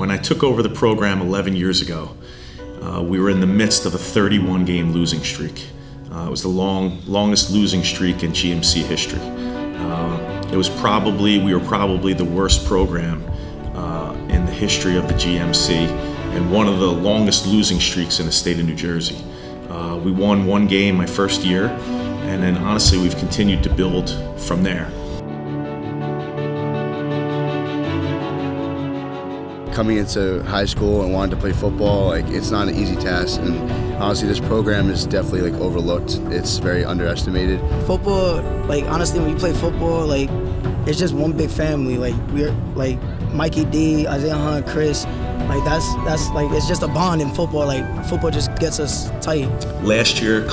When I took over the program 11 years ago, we were in the midst of a 31-game losing streak. It was the longest losing streak in GMC history. We were probably the worst program in the history of the GMC, and one of the longest losing streaks in the state of New Jersey. We won one game my first year, and then honestly we've continued to build from there. Coming into high school and wanting to play football, it's not an easy task, and honestly this program is definitely overlooked. It's very underestimated. Football, honestly, when you play football, it's just one big family. We're Mikey D, Isaiah Hunt, Chris. That's it's just a bond in football. Football just gets us tight. Last year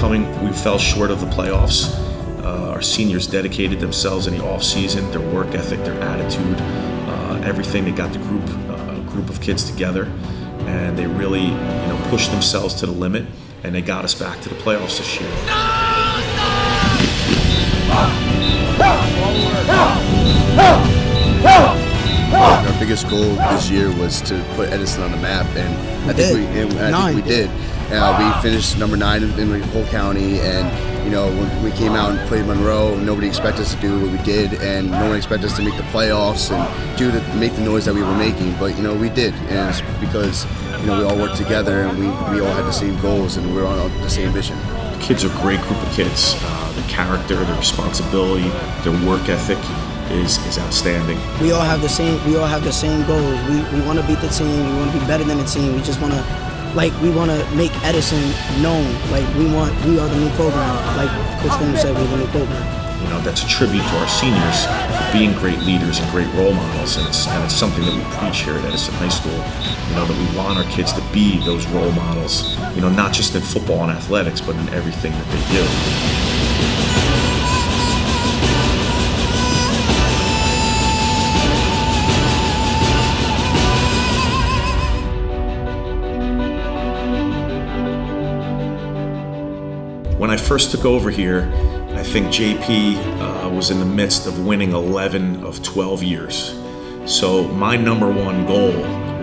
we fell short of the playoffs. Our seniors dedicated themselves in the off season, their work ethic, their attitude, everything. They got the group of kids together, and they really pushed themselves to the limit, and they got us back to the playoffs this year. Our biggest goal this year was to put Edison on the map, and I think we did. We finished number 9 in the whole county, and when we came out and played Monroe, nobody expected us to do what we did, and no one expected us to make the playoffs and make the noise that we were making. But we did, and it's because we all worked together, and we all had the same goals, and we were on the same mission. The kids are a great group of kids. The character, their responsibility, their work ethic is outstanding. We all have the same goals. We want to beat the team. We want to be better than the team. We just want to. We want to make Edison known. We are the new program. Coach Finn said, we're the new program. That's a tribute to our seniors for being great leaders and great role models, and it's something that we preach here at Edison High School. That we want our kids to be those role models. Not just in football and athletics, but in everything that they do. When I first took over here, I think JP was in the midst of winning 11 of 12 years. So my number one goal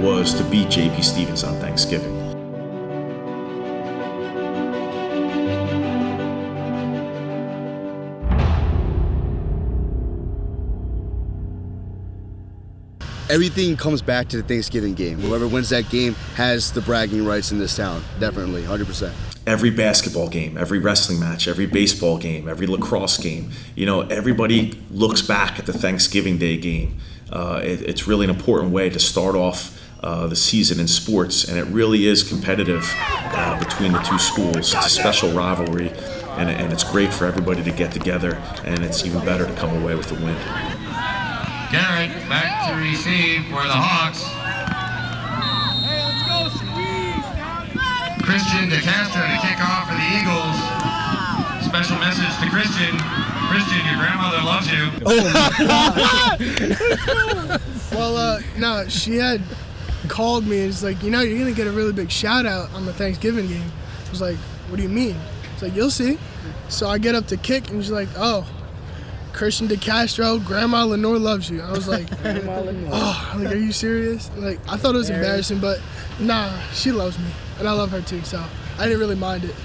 was to beat JP Stevens on Thanksgiving. Everything comes back to the Thanksgiving game. Whoever wins that game has the bragging rights in this town, definitely, 100%. Every basketball game, every wrestling match, every baseball game, every lacrosse game, everybody looks back at the Thanksgiving Day game. It's really an important way to start off the season in sports, and it really is competitive between the two schools. It's a special rivalry, and it's great for everybody to get together, and it's even better to come away with a win. Garrett back to receive for the Hawks. Hey, let's go, squeeze! Christian DeCastro to kick off for the Eagles. Special message to Christian. Christian, your grandmother loves you. Well, no, she had called me and it's like, you're going to get a really big shout out on the Thanksgiving game. I was like, what do you mean? It's like, you'll see. So I get up to kick and she's like, oh, Christian DeCastro, Grandma Lenore loves you. I was like, are you serious? I thought it was embarrassing, but nah, she loves me, and I love her too, so I didn't really mind it.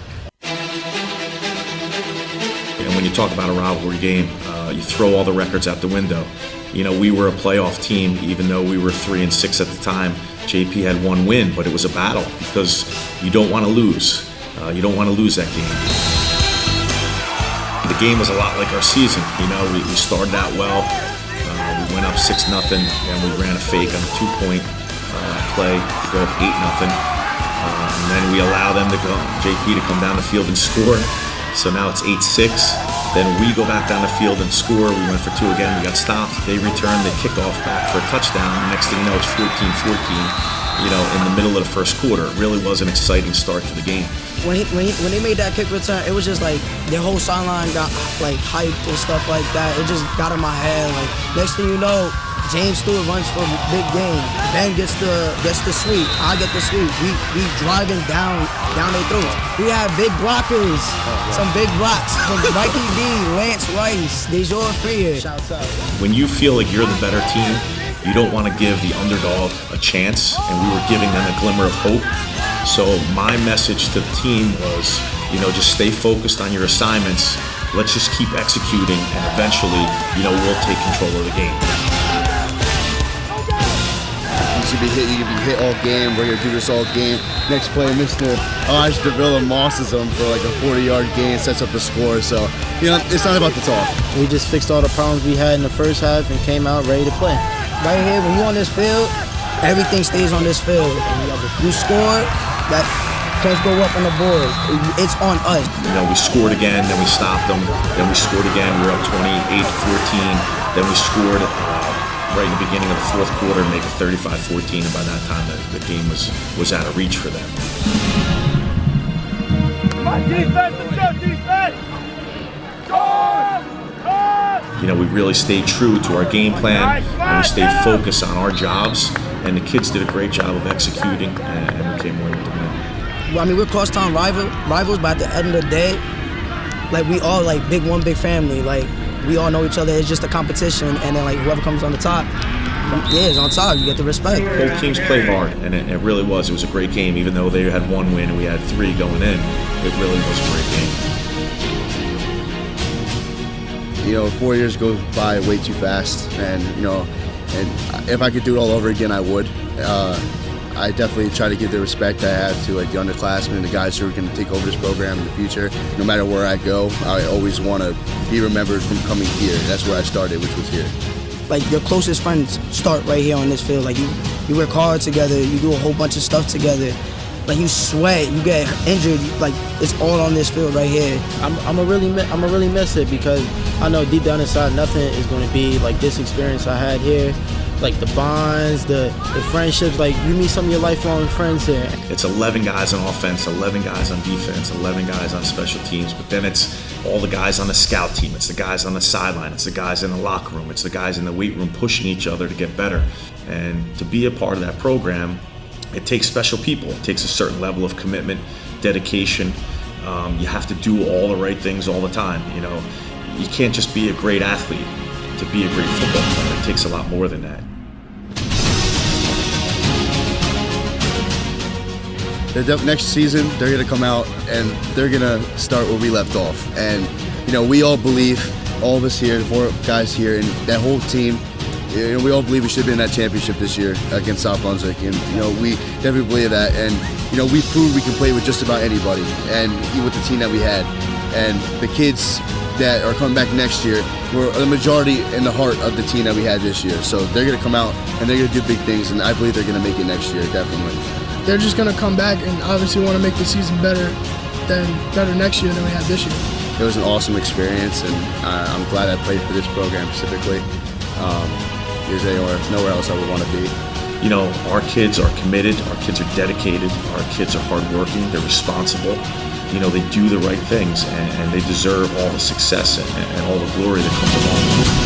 And when you talk about a rivalry game, you throw all the records out the window. We were a playoff team, even though we were 3-6 at the time. JP had one win, but it was a battle because you don't want to lose. You don't want to lose that game. The game was a lot like our season. We started out well. We went up 6-0, and we ran a fake on a 2-point play to go up 8-0. And then we allow them to go, JP to come down the field and score. So now it's 8-6. Then we go back down the field and score. We went for 2 again. We got stopped. They returned the kickoff back for a touchdown. Next thing you know, it's 14-14. In the middle of the first quarter. It really was an exciting start to the game. When they made that kick return, it was just their whole sideline got hyped and stuff like that. It just got in my head. Next thing you know, James Stewart runs for a big game. Ben gets the sweep. I get the sweep. We driving down their throats. We have big blockers, some big blocks from Mikey D, Lance Rice, Dejour Freer. When you feel like you're the better team, You don't want to give the underdog a chance, and we were giving them a glimmer of hope. So my message to the team was, just stay focused on your assignments. Let's just keep executing, and eventually, we'll take control of the game. You can be hit all game. We're gonna do this all game. Next play, Mr. Elijah Davila mosses him for like a 40-yard gain, sets up the score. So, it's not about the talk. We just fixed all the problems we had in the first half and came out ready to play. Right here, when you're on this field, everything stays on this field. You score, that points go up on the board. It's on us. We scored again, then we stopped them. Then we scored again. We were up 28-14. Then we scored right in the beginning of the fourth quarter, make it 35-14, and by that time the game was out of reach for them. Defense! We really stayed true to our game plan, and we stayed focused on our jobs, and the kids did a great job of executing, and we came away with the win. Well, I mean, we're crosstown rivals, but at the end of the day, like, we all like one big family. Like, we all know each other. It's just a competition, and then like whoever comes on the top, is on top. You get the respect. Both teams played hard, and it really was. It was a great game, even though they had one win and we had 3 going in. It really was a great game. 4 years go by way too fast, and and if I could do it all over again, I would. I definitely try to give the respect I have to like the underclassmen, the guys who are going to take over this program in the future. No matter where I go, I always want to be remembered from coming here. That's where I started, which was here. Like, your closest friends start right here on this field. Like, you work hard together, you do a whole bunch of stuff together. Like, you sweat, you get injured, like, it's all on this field right here. I'ma really miss it, because I know deep down inside nothing is going to be like this experience I had here. Like the bonds, the friendships, like you meet some of your lifelong friends here. It's 11 guys on offense, 11 guys on defense, 11 guys on special teams, but then it's all the guys on the scout team, it's the guys on the sideline, it's the guys in the locker room, it's the guys in the weight room pushing each other to get better. And to be a part of that program, it takes special people. It takes a certain level of commitment, dedication. You have to do all the right things all the time. You can't just be a great athlete to be a great football player. It takes a lot more than that. Next season, they're going to come out and they're going to start where we left off. And, we all believe, all of us here, the 4 guys here, and that whole team, we all believe we should be in that championship this year against South Brunswick. And, we definitely believe that. And, we proved we can play with just about anybody, and with the team that we had. And the kids that are coming back next year were the majority in the heart of the team that we had this year. So they're going to come out and they're going to do big things, and I believe they're going to make it next year, definitely. They're just going to come back and obviously want to make the season better next year than we had this year. It was an awesome experience, and I'm glad I played for this program specifically. There's nowhere else I would want to be. Our kids are committed, our kids are dedicated, our kids are hardworking, they're responsible. They do the right things, and they deserve all the success and all the glory that comes along with it.